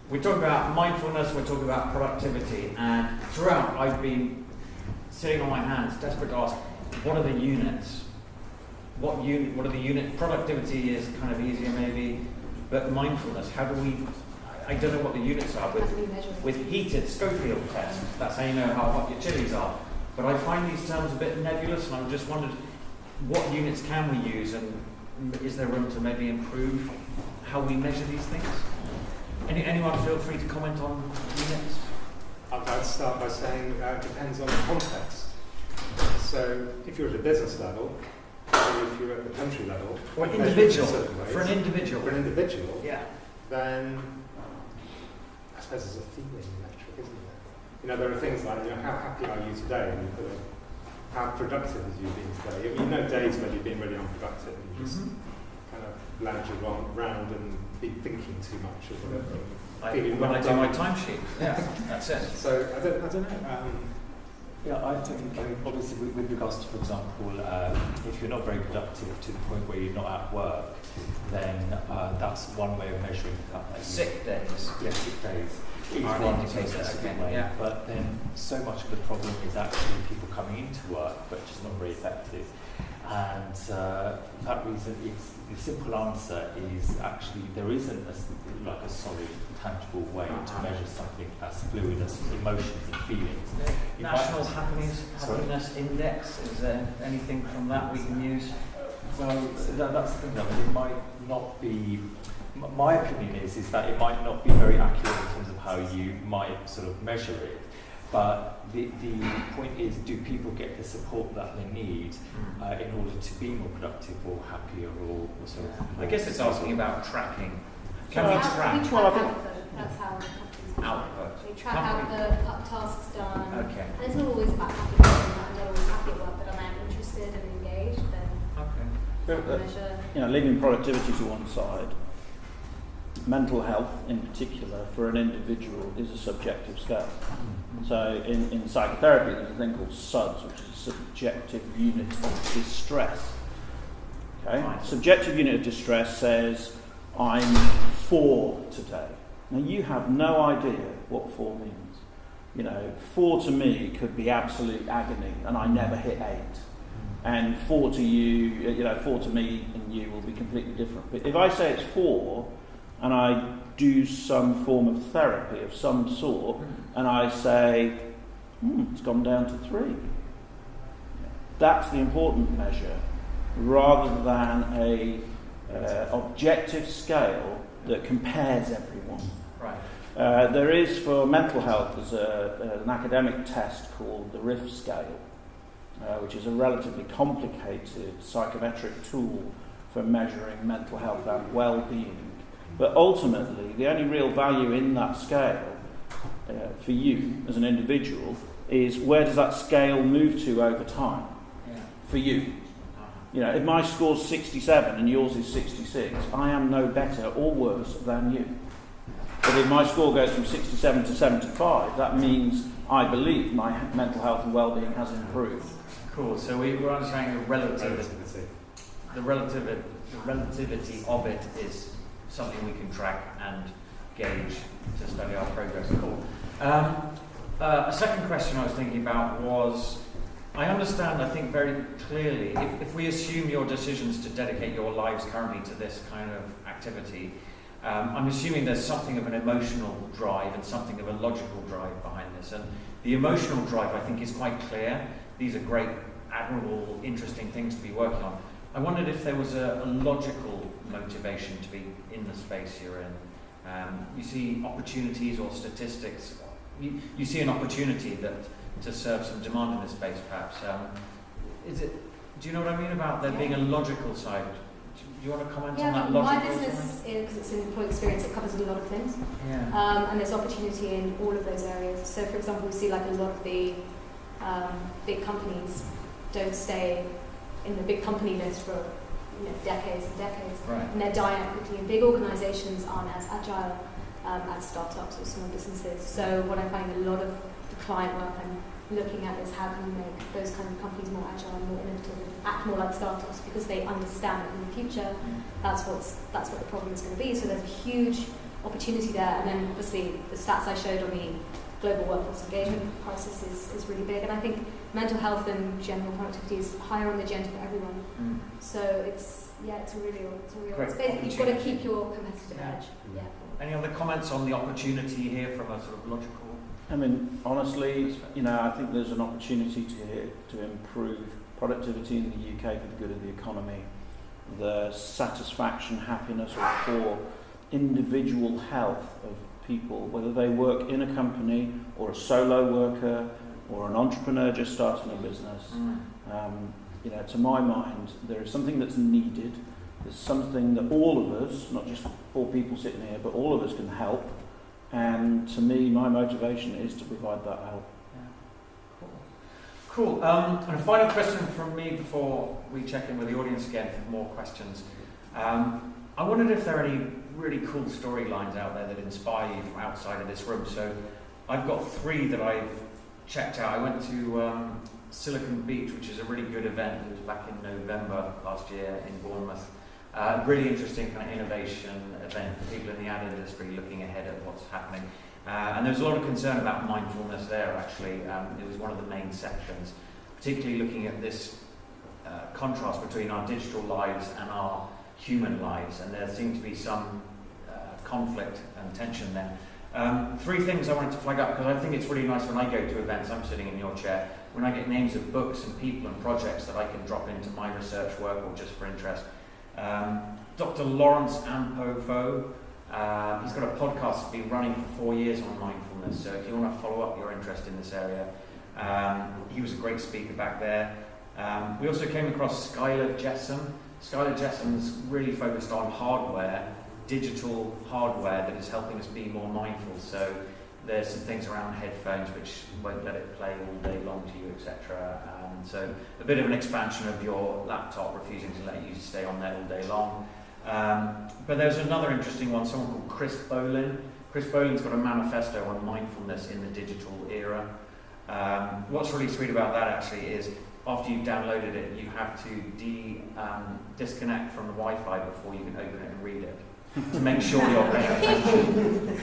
we're talking about mindfulness, we're talking about productivity, and throughout I've been sitting on my hands, desperate to ask, what are the units? What are the unit? Productivity is kind of easier maybe, but mindfulness, how do we, I don't know what the units are. With heated Schofield test, that's how you know how hot your chilies are. But I find these terms a bit nebulous, and I just wondered, what units can we use, and is there room to maybe improve how we measure these things? Anyone feel free to comment on units? I'd start by saying it depends on the context. So if you're at a business level, or if you're at the country level, or individual, for an individual, yeah, then I suppose there's a feeling metric, isn't there? You know, there are things like, how happy are you today? And you put how productive have you been today? You know, days when you've been really unproductive, and you just kind of lounge around and be thinking too much or whatever. When I do my timesheet, yeah, that's it. So I don't know. Yeah, I think obviously with regards to, for example, if you're not very productive to the point where you're not at work, then that's one way of measuring the fact that sick days. Yes, sick days. Is one indicator, way. Yeah. But then so much of the problem is actually people coming into work, but just not very effective. And for that reason, the simple answer is actually there isn't a solid, tangible way to measure something as fluid as emotions and feelings. National Happiness Index, is there anything from that we can use? Well, that's the thing, it might not be, my opinion is that it might not be very accurate in terms of how you might sort of measure it. But the point is, do people get the support that they need in order to be more productive or happier or sort of... I guess it's asking about tracking. Can we track? We track output. That's how output. We track out the tasks done. Okay. And it's not always about happy work. I'm not always happy at work, but I'm interested and engaged, then measure. Leaving productivity to one side, mental health in particular for an individual is a subjective scale. So in psychotherapy there's a thing called SUDS, which is a subjective unit of distress. Okay? Right. Subjective unit of distress says, I'm 4 today. Now you have no idea what 4 means. 4 to me could be absolute agony, and I never hit 8. And 4 to you, 4 to me and you will be completely different. But if I say it's 4, and I do some form of therapy of some sort, and I say, it's gone down to 3. That's the important measure, rather than a objective scale that compares everyone. Right. There is, for mental health, there's an academic test called the RIF scale, which is a relatively complicated psychometric tool for measuring mental health and well-being. But ultimately, the only real value in that scale for you as an individual is where does that scale move to over time for you. If my score's 67 and yours is 66, I am no better or worse than you. But if my score goes from 67 to 75, that means I believe my mental health and well-being has improved. Cool. So we're understanding the relativity. The relativity of it is something we can track and gauge to study our progress. Cool. A second question I was thinking about was, I understand, I think very clearly, if we assume your decisions to dedicate your lives currently to this kind of activity, I'm assuming there's something of an emotional drive and something of a logical drive behind this. And the emotional drive, I think, is quite clear. These are great, admirable, interesting things to be working on. I wondered if there was a logical motivation to be in the space you're in. You see opportunities or statistics. You see an opportunity to serve some demand in this space, perhaps. Do you know what I mean about there being a logical side? Do you want to comment on that logical side? My business, because it's an employee experience, it covers a lot of things. Yeah. And there's opportunity in all of those areas. So, for example, we see like a lot of the big companies don't stay in the big company list for decades and decades, right. And they're dying out quickly. And big organisations aren't as agile as startups or small businesses. So what I find a lot of the client work I'm looking at is how can you make those kind of companies more agile and more innovative and act more like startups, because they understand that in the future that's what the problem is going to be. So there's a huge opportunity there. And then obviously the stats I showed on the global workforce engagement crisis is really big. And I think mental health and general productivity is higher on the agenda for everyone. So it's a real basically you've got to keep your competitive edge. Yeah. Any other comments on the opportunity here from a sort of logical? I mean, honestly, I think there's an opportunity to improve productivity in the UK for the good of the economy. The satisfaction, happiness, or poor individual health of people, whether they work in a company or a solo worker or an entrepreneur just starting a business. To my mind, there is something that's needed. There's something that all of us, not just 4 people sitting here, but all of us can help. And to me, my motivation is to provide that help. Yeah. Cool. And a final question from me before we check in with the audience again for more questions. I wondered if there are any really cool storylines out there that inspire you from outside of this room. So I've got 3 that I've checked out. I went to Silicon Beach, which is a really good event. It was back in November last year in Bournemouth. Really interesting kind of innovation event for people in the ad industry looking ahead at what's happening. And there was a lot of concern about mindfulness there, actually. It was one of the main sections, particularly looking at this contrast between our digital lives and our human lives. And there seemed to be some conflict and tension there. 3 things I wanted to flag up, because I think it's really nice when I go to events, I'm sitting in your chair, when I get names of books and people and projects that I can drop into my research work or just for interest. Dr. Lawrence Ampofo, he's got a podcast that's been running for 4 years on mindfulness, so if you want to follow up your interest in this area, he was a great speaker back there. We also came across Skylar Jessom. Skylar Jessom's really focused on hardware, digital hardware that is helping us be more mindful. So there's some things around headphones which won't let it play all day long to you, etc. So a bit of an expansion of your laptop refusing to let you stay on there all day long. But there's another interesting one, someone called Chris Bolin. Chris Bolin's got a manifesto on mindfulness in the digital era. What's really sweet about that actually is after you've downloaded it, you have to disconnect from the Wi-Fi before you can open it and read it to make sure you're paying attention.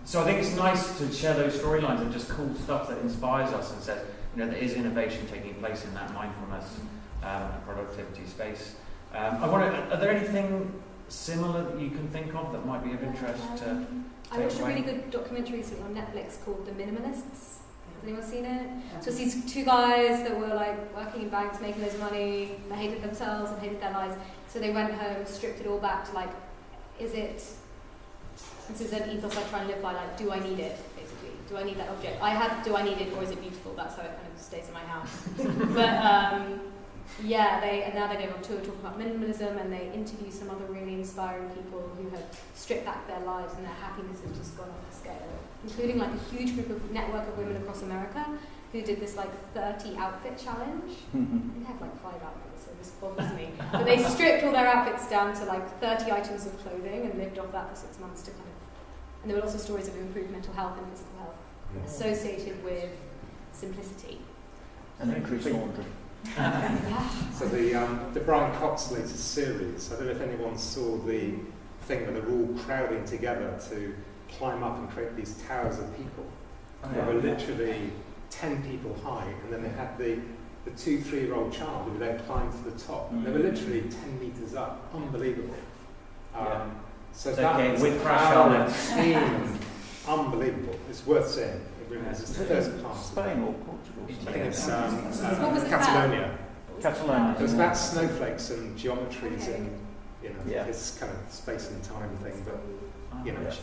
So I think it's nice to share those storylines and just cool stuff that inspires us and says, there is innovation taking place in that mindfulness and productivity space. Are there anything similar that you can think of that might be of interest to I watched a really good documentary recently on Netflix called The Minimalists. Has anyone seen it? So it's these 2 guys that were like working in banks, making loads of money, they hated themselves and hated their lives. So they went home, stripped it all back to this is an ethos I try and live by, do I need it, basically? Do I need that object? Do I need it or is it beautiful? That's how it kind of stays in my house. But now they go on tour talking about minimalism, and they interview some other really inspiring people who have stripped back their lives and their happiness has just gone off the scale, including a huge network of women across America who did this 30 outfit challenge. They have 5 outfits, so this bothers me. But they stripped all their outfits down to 30 items of clothing and lived off that for 6 months to and there were lots of stories of improved mental health and physical health associated with simplicity. And increased laundry. So the Brian Cox latest series, I don't know if anyone saw the thing where they're all crowding together to climb up and create these towers of people. They were literally 10 people high, and then they had the 2-3-year-old child who then climbed to the top. They were literally 10 metres up. Unbelievable. So that with crash helmets. Unbelievable. It's worth seeing. It really is. It's the first class. Spain or Portugal? I think it's What was it Catalonia. Catalonia. It was about snowflakes and geometries and this kind of space and time thing, but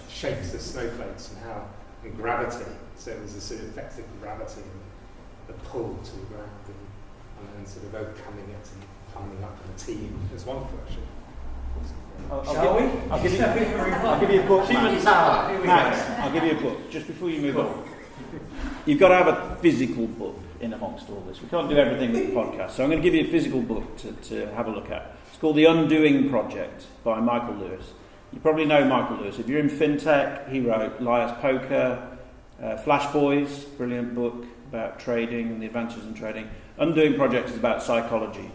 shapes of snowflakes and gravity. So it was a sort of effect of gravity and the pull to the ground and then sort of overcoming it and climbing up in a team. It was wonderful actually. Shall we? I'll give you a book. Human Tower. Max, I'll give you a book just before you move on. You've got to have a physical book in amongst all this. We can't do everything with the podcast, so I'm going to give you a physical book to have a look at. It's called The Undoing Project by Michael Lewis. You probably know Michael Lewis. If you're in fintech, he wrote Liar's Poker, Flash Boys, brilliant book about trading and the adventures in trading. Undoing Project is about psychology.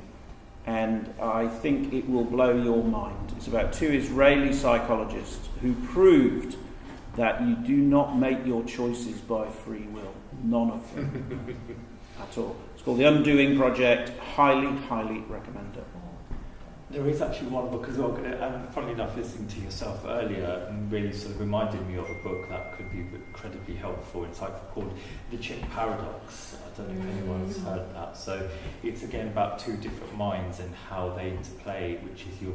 and I think it will blow your mind. It's about 2 Israeli psychologists who proved that you do not make your choices by free will. None of them. At all. It's called The Undoing Project. Highly, highly recommend it. There is actually one book as well, and funnily enough, listening to yourself earlier really sort of reminded me of a book that could be incredibly helpful, insightful, called The Chimp Paradox. I don't know if anyone's heard that. So it's again about 2 different minds and how they interplay, which is your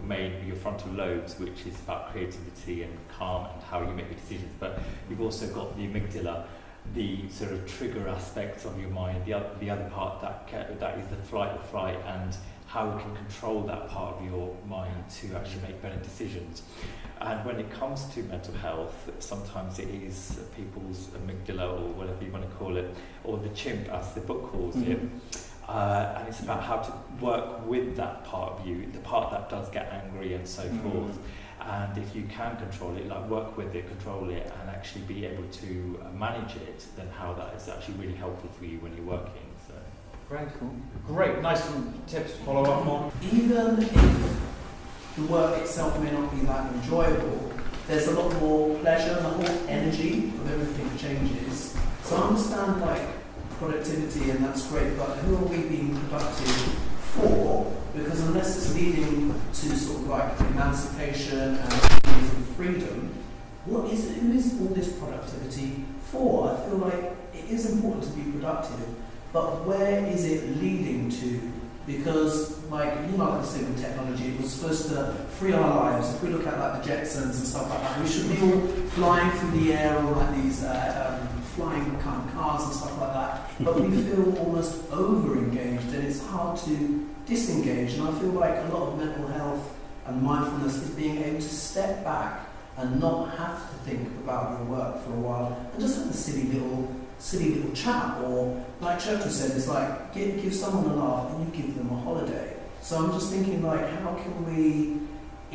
frontal lobes, which is about creativity and calm and how you make your decisions. But you've also got the amygdala, the sort of trigger aspects of your mind, the other part that is the fight or flight, and how you can control that part of your mind to actually make better decisions. And when it comes to mental health, sometimes it is people's amygdala, or whatever you want to call it, or the chimp, as the book calls it. And it's about how to work with that part of you, the part that does get angry and so forth. And if you can control it, like work with it, control it, and actually be able to manage it, then how that is actually really helpful for you when you're working. So. Great, cool. Great, nice tips to follow up on. Even if the work itself may not be that enjoyable, there's a lot more pleasure, and the whole energy of everything changes. So I understand like productivity, and that's great, but who are we being productive for? Because unless it's leading to sort of like emancipation and freedom, what is it? Who is all this productivity for? I feel like it is important to be productive, but where is it leading to? Because, like, you know, like I said with technology, it was supposed to free our lives. If we look at like the Jetsons and stuff like that, we should be all flying through the air on like these flying kind of cars and stuff like that. But we feel almost over-engaged, and it's hard to disengage. And I feel like a lot of mental health and mindfulness is being able to step back and not have to think about your work for a while and just have a silly little chat, or like Churchill said, it's like give someone a laugh and you give them a holiday. So I'm just thinking, like, how can we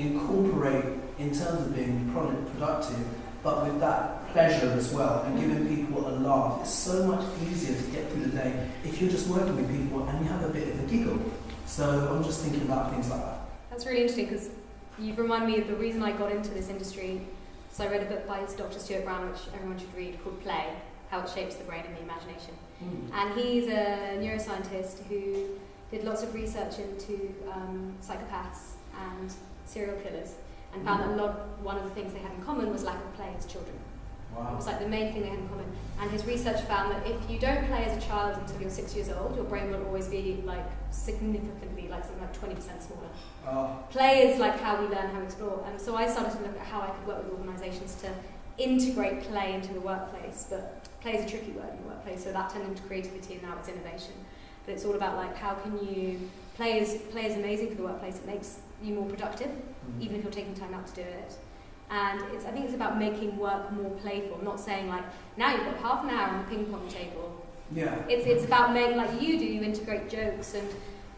incorporate in terms of being productive, but with that pleasure as well, and giving people a laugh. It's so much easier to get through the day if you're just working with people and you have a bit of a giggle. So I'm just thinking about things like that. That's really interesting, because you've reminded me of the reason I got into this industry. So I read a book by Dr. Stuart, which everyone should read, called Play, How It Shapes the Brain and the Imagination. And he's a neuroscientist who did lots of research into psychopaths and serial killers, and found that one of the things they had in common was lack of play as children. Wow. It was like the main thing they had in common. And his research found that if you don't play as a child until you're 6 years old, your brain will always be like significantly, like something like 20% smaller. Play is like how we learn, how we explore. And so I started to look at how I could work with organisations to integrate play into the workplace. But play is a tricky word in the workplace, so that turned into creativity, and now it's innovation. But it's all about like how can you play is amazing for the workplace. It makes you more productive, even if you're taking time out to do it. And I think it's about making work more playful. I'm not saying like, now you've got half an hour on the ping pong table. Yeah. It's about making, like you integrate jokes, and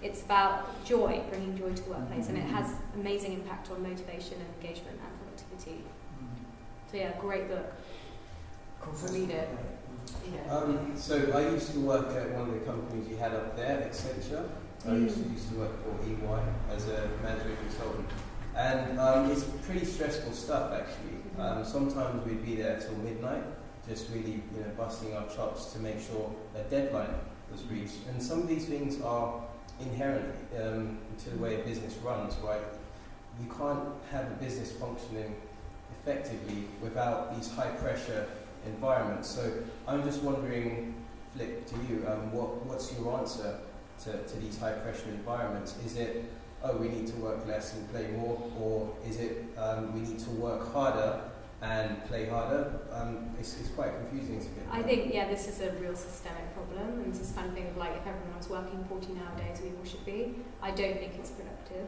it's about joy, bringing joy to the workplace, and it has amazing impact on motivation and engagement and productivity. So yeah, great book. Read it. Yeah. So I used to work at one of the companies you had up there, Accenture. I used to work for EY as a management consultant. And it's pretty stressful stuff, actually. Sometimes we'd be there till midnight, just really, busting our chops to make sure a deadline was reached. And some of these things are inherent to the way a business runs, right? You can't have a business functioning effectively without these high-pressure environments. So I'm just wondering, Flip, to you, what's your answer to these high-pressure environments? Is it, we need to work less and play more, or is it we need to work harder and play harder? It's quite confusing to get. I think, this is a real systemic problem, and it's this kind of thing of like, if everyone's working 14-hour days, we all should be. I don't think it's productive.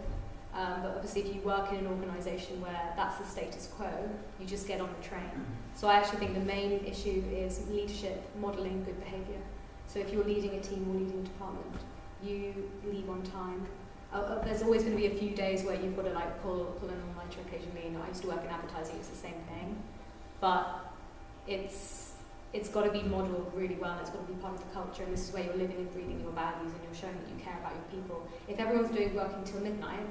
But obviously if you work in an organisation where that's the status quo, you just get on the train. So I actually think the main issue is leadership, modelling good behaviour. So if you're leading a team or leading a department, you leave on time. There's always going to be a few days where you've got to like pull an all-nighter occasionally. I used to work in advertising, it's the same thing. But it's it's got to be modelled really well, and it's got to be part of the culture, and this is where you're living and breathing your values, and you're showing that you care about your people. If everyone's working till midnight,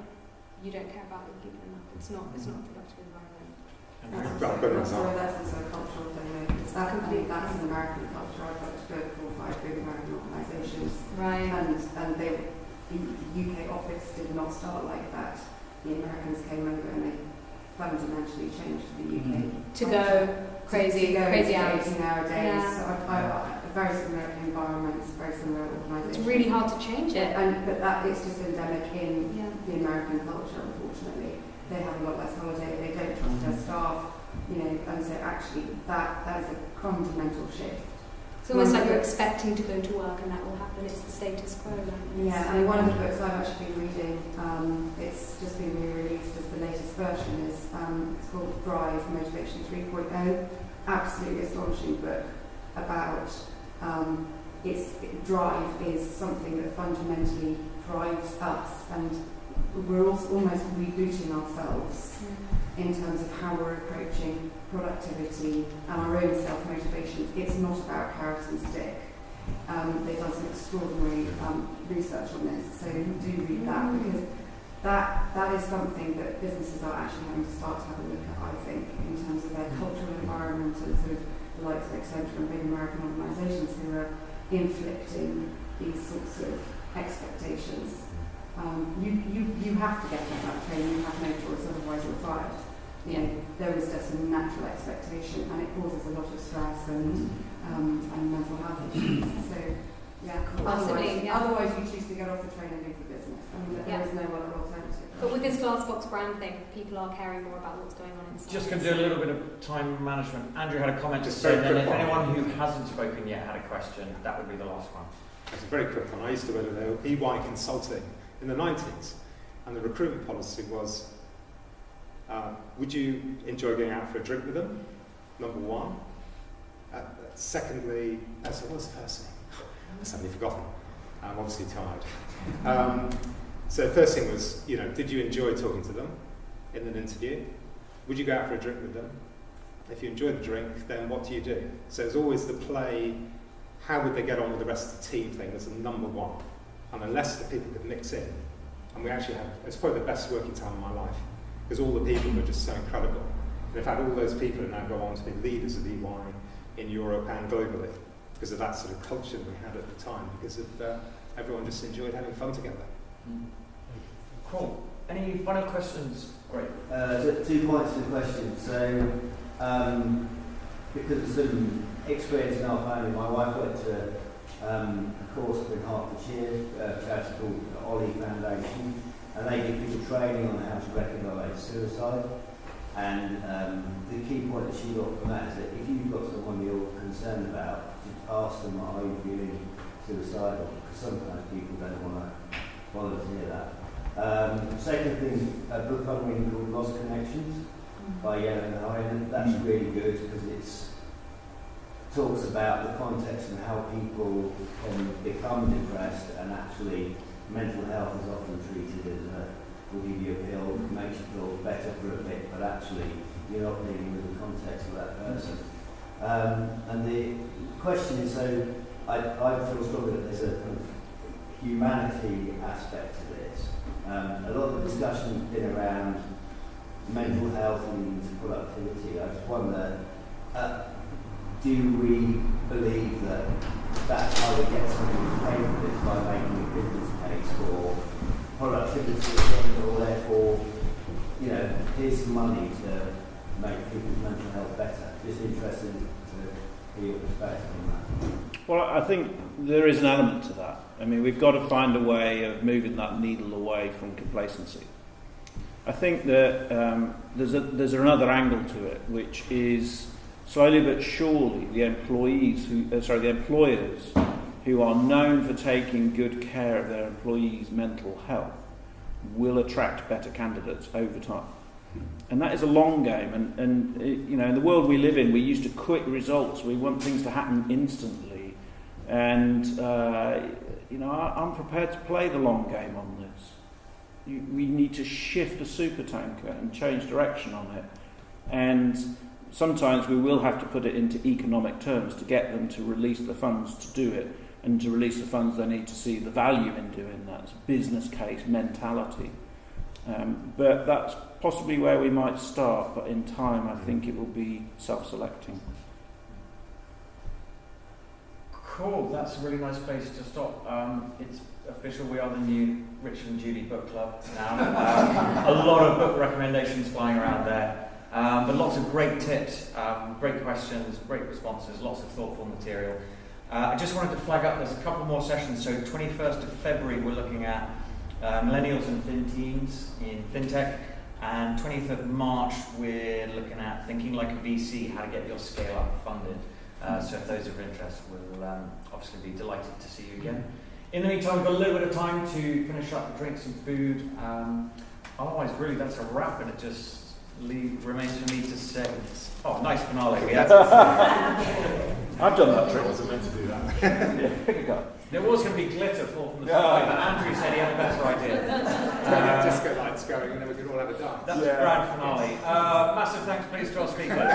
you don't care about your people enough. It's not a productive environment. That's also a cultural thing. That's an American culture. I've worked for 4 or 5 big American organisations, Right. and the UK office did not start like that. The Americans came over and they fundamentally changed the UK To go crazy hours. 18-hour days. Yeah. So very similar environments, very similar organisations. It's really hard to change it. But that it's just endemic in Yeah. the American culture, unfortunately. They have a lot less holiday. They don't trust their staff, and so actually that is a fundamental shift. It's almost like you're expecting to go to work and that will happen. It's the status quo. Yeah, I mean, one of the books I've actually been reading, it's just been re-released as the latest version, it's called Drive, Motivation 3.0. Absolutely astonishing book about drive is something that fundamentally drives us, and we're also almost rebooting ourselves in terms of how we're approaching productivity and our own self-motivation. It's not about carrot and stick. They've done some extraordinary research on this, so do read that, because that is something that businesses are actually having to start to have a look at, I think, in terms of their cultural environment and sort of the likes of Accenture and big American organisations who are inflicting these sorts of expectations. You have to get on that train, you have no choice, otherwise you're fired. There is just a natural expectation, and it causes a lot of stress and mental health issues. So, otherwise you choose to get off the train and leave the business. There is no other alternative. But with this glass box brand thing, people are caring more about what's going on inside. Just going to do a little bit of time management. Andrew had a comment to Just say, very and then quick if one. anyone who hasn't spoken yet had a question, that would be the last one. It's a very quick one. I used to work at EY Consulting in the 90s, and the recruitment policy was, would you enjoy going out for a drink with them? Number one. Secondly, so what was the first thing? I've suddenly forgotten. I'm obviously tired. So first thing was, did you enjoy talking to them in an interview? Would you go out for a drink with them? If you enjoy the drink, then what do you do? So it's always the play, how would they get on with the rest of the team thing was the number one. And unless the people could mix in, and we actually had, it's probably the best working time of my life, because all the people were just so incredible. And in fact, all those people have now gone on to be leaders of EY in Europe and globally, because of that sort of culture we had at the time, because of everyone just enjoyed having fun together. Cool. Any final questions? Great. 2 points to the question. So, because of some experience in our family, my wife went to a course up in Hertfordshire, a charity called the Ollie Foundation, and they give people training on how to recognise suicide. And the key point that she got from that is that if you've got someone you're concerned about, just ask them, are you feeling suicidal? Because sometimes people don't want to volunteer that. Second thing, a book I'm reading called Lost Connections by Yellow and Hardingham. That's really good because it talks about the context and how people can become depressed, and actually mental health is often treated as will give you a pill, makes you feel better for a bit, but actually you're not dealing with the context of that person. And the question is, so I feel strongly that there's a kind of humanity aspect to this. A lot of the discussion has been around mental health and productivity. I just wonder, do we believe that that's how we get something to pay for this, by making a business case for productivity, or therefore, here's some money to make people's mental health better? Just interested to hear your perspective on that. Well, I think there is an element to that. I mean, we've got to find a way of moving that needle away from complacency. I think that there's another angle to it, which is slowly but surely the employers who are known for taking good care of their employees' mental health will attract better candidates over time. And that is a long game. And in the world we live in, we're used to quick results. We want things to happen instantly. And, I'm prepared to play the long game on this. We need to shift a super tanker and change direction on it. And sometimes we will have to put it into economic terms to get them to release the funds to do it, and to release the funds they need to see the value in doing that. It's a business case mentality. But that's possibly where we might start, but in time I think it will be self-selecting. Cool, that's a really nice place to stop. It's official, we are the new Richard and Judy book club now. A lot of book recommendations flying around there, but lots of great tips, great questions, great responses, lots of thoughtful material. I just wanted to flag up, there's a couple more sessions. So 21st of February we're looking at millennials and fin-teens in fintech, and 20th of March we're looking at thinking like a VC, how to get your scale up funded. So if those are of interest, we'll obviously be delighted to see you again. In the meantime, we've got a little bit of time to finish up, drink some food. Otherwise, really, that's a wrap, and it just remains for me to say, oh, nice finale. We had I've done that I trick. wasn't meant to do that. Yeah, pick a card. There was going to be glitter fall from the sky, but Andrew said he had a better idea. Disco lights going, and then we could all have a dance. That's the grand finale. Massive thanks, please, to our speakers.